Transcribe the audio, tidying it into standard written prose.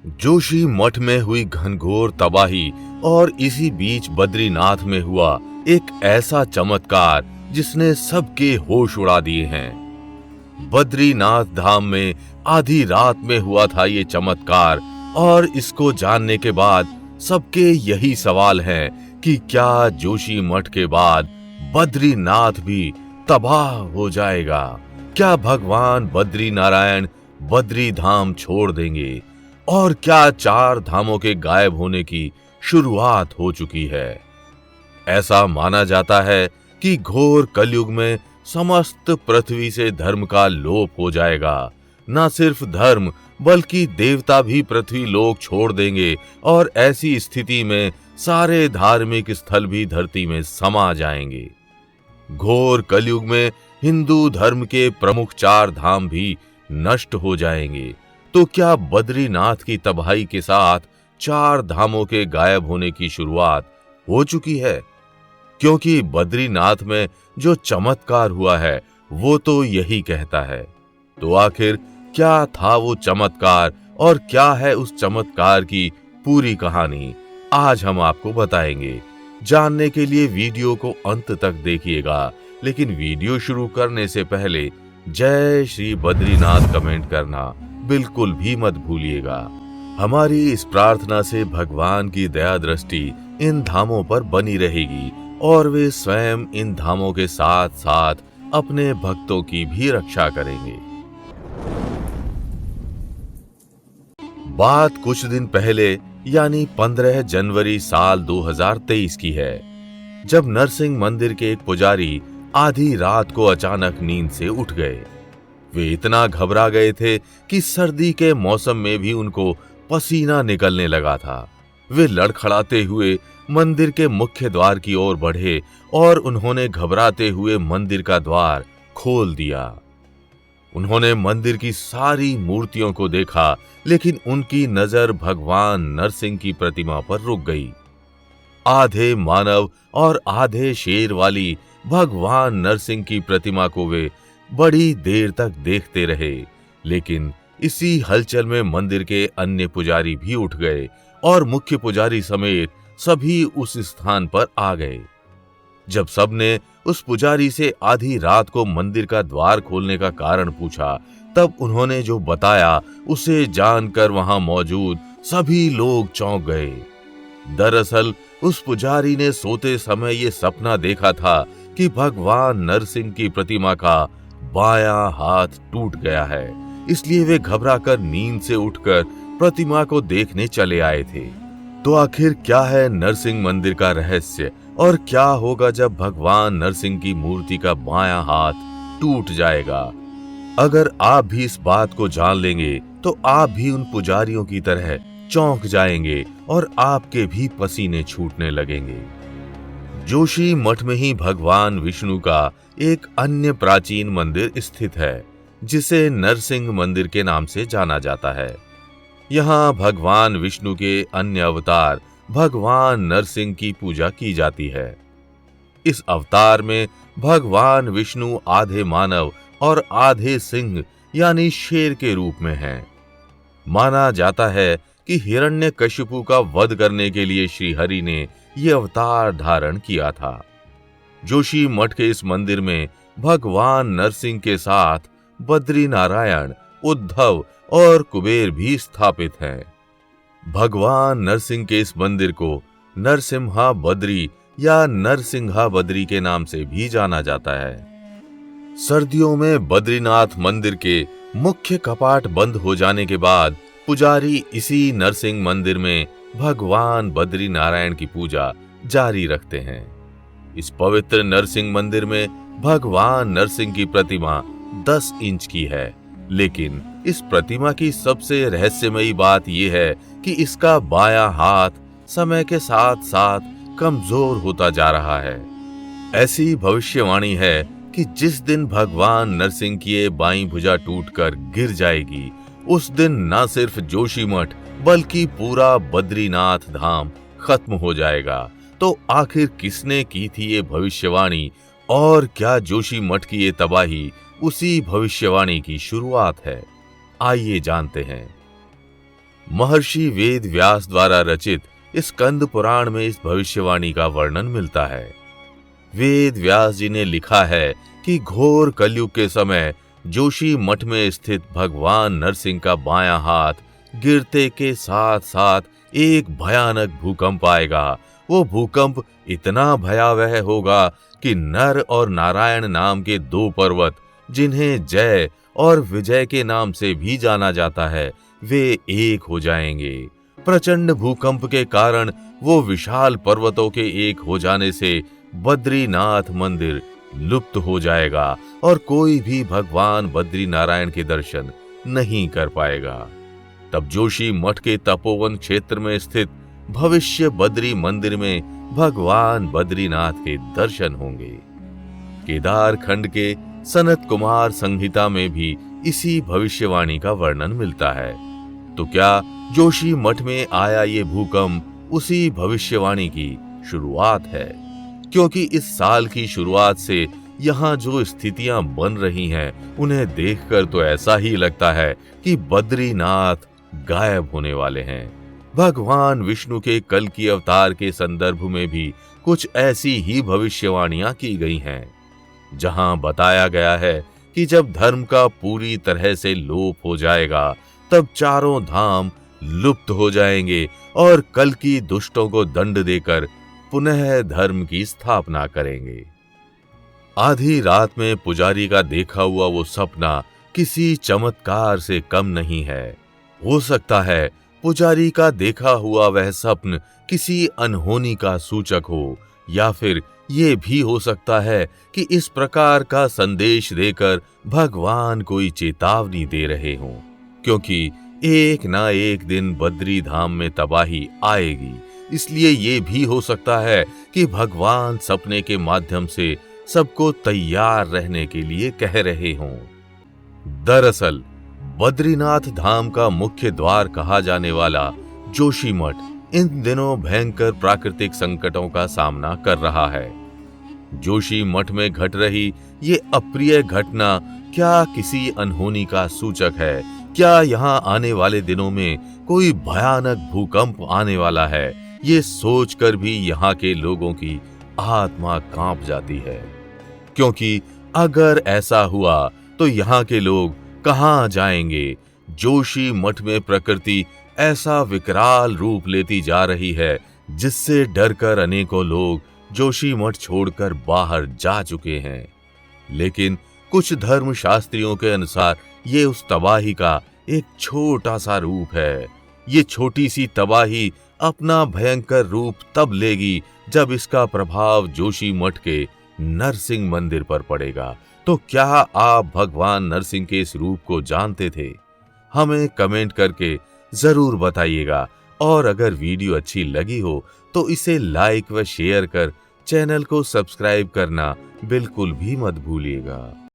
जोशी मठ में हुई घनघोर तबाही और इसी बीच बद्रीनाथ में हुआ एक ऐसा चमत्कार जिसने सबके होश उड़ा दिए हैं। बद्रीनाथ धाम में आधी रात में हुआ था ये चमत्कार और इसको जानने के बाद सबके यही सवाल है कि क्या जोशी मठ के बाद बद्रीनाथ भी तबाह हो जाएगा? क्या भगवान बद्री नारायण बद्री धाम छोड़ देंगे? और क्या 4 धामों के गायब होने की शुरुआत हो चुकी है? ऐसा माना जाता है कि घोर कलयुग में समस्त पृथ्वी से धर्म का लोप हो जाएगा। न सिर्फ धर्म बल्कि देवता भी पृथ्वी लोक छोड़ देंगे और ऐसी स्थिति में सारे धार्मिक स्थल भी धरती में समा जाएंगे। घोर कलयुग में हिंदू धर्म के प्रमुख 4 धाम भी नष्ट हो जाएंगे। तो क्या बद्रीनाथ की तबाही के साथ 4 धामों के गायब होने की शुरुआत हो चुकी है? क्योंकि बद्रीनाथ में जो चमत्कार हुआ है वो तो यही कहता है। तो आखिर क्या था वो चमत्कार और क्या है उस चमत्कार की पूरी कहानी, आज हम आपको बताएंगे। जानने के लिए वीडियो को अंत तक देखिएगा, लेकिन वीडियो शुरू करने से पहले जय श्री बद्रीनाथ कमेंट करना बिल्कुल भी मत भूलिएगा। हमारी इस प्रार्थना से भगवान की दया दृष्टि इन धामों पर बनी रहेगी और वे स्वयं इन धामों के साथ साथ अपने भक्तों की भी रक्षा करेंगे। बात कुछ दिन पहले यानी 15 जनवरी साल 2023 की है, जब नरसिंह मंदिर के एक पुजारी आधी रात को अचानक नींद से उठ गए। वे इतना घबरा गए थे कि सर्दी के मौसम में भी उनको पसीना निकलने लगा था। वे लड़खड़ाते हुए मंदिर के मुख्य द्वार की ओर बढ़े और उन्होंने घबराते हुए मंदिर का द्वार खोल दिया। उन्होंने मंदिर की सारी मूर्तियों को देखा, लेकिन उनकी नजर भगवान नरसिंह की प्रतिमा पर रुक गई। आधे मानव और आधे शेर वाली भगवान नरसिंह की प्रतिमा को वे बड़ी देर तक देखते रहे, लेकिन इसी हलचल में मंदिर के अन्य पुजारी भी उठ गए और मुख्य पुजारी समेत सभी उस स्थान पर आ गए। जब सबने उस पुजारी से आधी रात को मंदिर का द्वार खोलने का कारण पूछा, तब उन्होंने जो बताया उसे जानकर वहां मौजूद सभी लोग चौंक गए। दरअसल उस पुजारी ने सोते समय ये सपना देखा था कि भगवान नरसिंह की प्रतिमा का बायां हाथ टूट गया है, इसलिए वे घबराकर नींद से उठकर प्रतिमा को देखने चले आए थे। तो आखिर क्या है नरसिंह मंदिर का रहस्य और क्या होगा जब भगवान नरसिंह की मूर्ति का बायां हाथ टूट जाएगा? अगर आप भी इस बात को जान लेंगे तो आप भी उन पुजारियों की तरह चौंक जाएंगे और आपके भी पसीने छूटने लगेंगे। जोशी मठ में ही भगवान विष्णु का एक अन्य प्राचीन मंदिर स्थित है, जिसे नरसिंह मंदिर के नाम से जाना जाता है। यहाँ भगवान विष्णु के अन्य अवतार भगवान नरसिंह की पूजा की जाती है। इस अवतार में भगवान विष्णु आधे मानव और आधे सिंह यानी शेर के रूप में हैं। माना जाता है कि हिरण्यकशिपु का वध करने के लिए श्री हरि ने ये अवतार धारण किया था। जोशी मठ के इस मंदिर में भगवान नरसिंह के साथ बद्री नारायण, उद्धव और कुबेर भी स्थापित हैं। भगवान नरसिंह के इस मंदिर को नरसिम्हा बद्री या नरसिंहा बद्री के नाम से भी जाना जाता है। सर्दियों में बद्रीनाथ मंदिर के मुख्य कपाट बंद हो जाने के बाद पुजारी इसी नरसिंह मंदिर में भगवान बद्री नारायण की पूजा जारी रखते हैं। इस पवित्र नरसिंह मंदिर में भगवान नरसिंह की प्रतिमा 10 इंच की है, लेकिन इस प्रतिमा की सबसे रहस्यमयी बात यह है कि इसका बायां हाथ समय के साथ साथ कमजोर होता जा रहा है। ऐसी भविष्यवाणी है कि जिस दिन भगवान नरसिंह की ये बाईं भुजा टूटकर गिर जाएगी, उस दिन न सिर्फ जोशी मठ बल्कि पूरा बद्रीनाथ धाम खत्म हो जाएगा। तो आखिर किसने की थी ये भविष्यवाणी और क्या जोशी मठ की ये तबाही उसी भविष्यवाणी की शुरुआत है? आइए जानते हैं। महर्षि वेद व्यास द्वारा रचित इस स्कंद पुराण में इस भविष्यवाणी का वर्णन मिलता है। वेद व्यास जी ने लिखा है कि घोर कलयुग के समय जोशी मठ में स्थित भगवान नरसिंह का बायां हाथ गिरते के साथ साथ एक भयानक भूकंप आएगा। वो भूकंप इतना भयावह होगा कि नर और नारायण नाम के दो पर्वत, जिन्हें जय और विजय के नाम से भी जाना जाता है, वे एक हो जाएंगे। प्रचंड भूकंप के कारण वो विशाल पर्वतों के एक हो जाने से बद्रीनाथ मंदिर लुप्त हो जाएगा और कोई भी भगवान बद्री नारायण के दर्शन नहीं कर पाएगा। तब जोशी मठ के तपोवन क्षेत्र में स्थित भविष्य बद्री मंदिर में भगवान बद्रीनाथ के दर्शन होंगे। केदार खंड के सनत कुमार संहिता में भी इसी भविष्यवाणी का वर्णन मिलता है। तो क्या जोशी मठ में आया ये भूकंप उसी भविष्यवाणी की शुरुआत है? क्योंकि इस साल की शुरुआत से यहाँ जो स्थितियां बन रही हैं, उन्हें देखकर तो ऐसा ही लगता है कि बद्रीनाथ गायब होने वाले हैं। भगवान विष्णु के कल की अवतार के संदर्भ में भी कुछ ऐसी ही भविष्यवाणियां की गई हैं, जहां बताया गया है कि जब धर्म का पूरी तरह से लोप हो जाएगा, तब चारों धाम लुप्त हो जाएंगे और कल की दुष्टों को दंड देकर पुनः धर्म की स्थापना करेंगे। आधी रात में पुजारी का देखा हुआ वो सपना किसी चमत्कार से कम नहीं है। हो सकता है पुजारी का देखा हुआ वह स्वप्न किसी अनहोनी का सूचक हो, या फिर ये भी हो सकता है कि इस प्रकार का संदेश देकर भगवान कोई चेतावनी दे रहे हों, क्योंकि एक ना एक दिन बद्री धाम में तबाही आएगी। इसलिए ये भी हो सकता है कि भगवान सपने के माध्यम से सबको तैयार रहने के लिए कह रहे हों। दरअसल बद्रीनाथ धाम का मुख्य द्वार कहा जाने वाला जोशी मठ इन दिनों भयंकर प्राकृतिक संकटों का सामना कर रहा है। जोशी मठ में घट रही ये अप्रिय घटना क्या किसी अनहोनी का सूचक है? क्या यहाँ आने वाले दिनों में कोई भयानक भूकंप आने वाला है? ये सोचकर भी यहाँ के लोगों की आत्मा कांप जाती है, क्योंकि अगर ऐसा हुआ तो यहाँ के लोग कहाँ जाएंगे? जोशी मठ में प्रकृति ऐसा विकराल रूप लेती जा रही है, जिससे डरकर अनेकों लोग जोशी मठ छोड़कर बाहर जा चुके हैं। लेकिन कुछ धर्म शास्त्रियों के अनुसार ये उस तबाही का एक छोटा सा रूप है। ये छोटी सी तबाही अपना भयंकर रूप तब लेगी जब इसका प्रभाव जोशी मठ के नरसिंह मंदिर पर पड़ेगा। तो क्या आप भगवान नरसिंह के इस रूप को जानते थे? हमें कमेंट करके जरूर बताइएगा, और अगर वीडियो अच्छी लगी हो तो इसे लाइक व शेयर कर चैनल को सब्सक्राइब करना बिल्कुल भी मत भूलिएगा।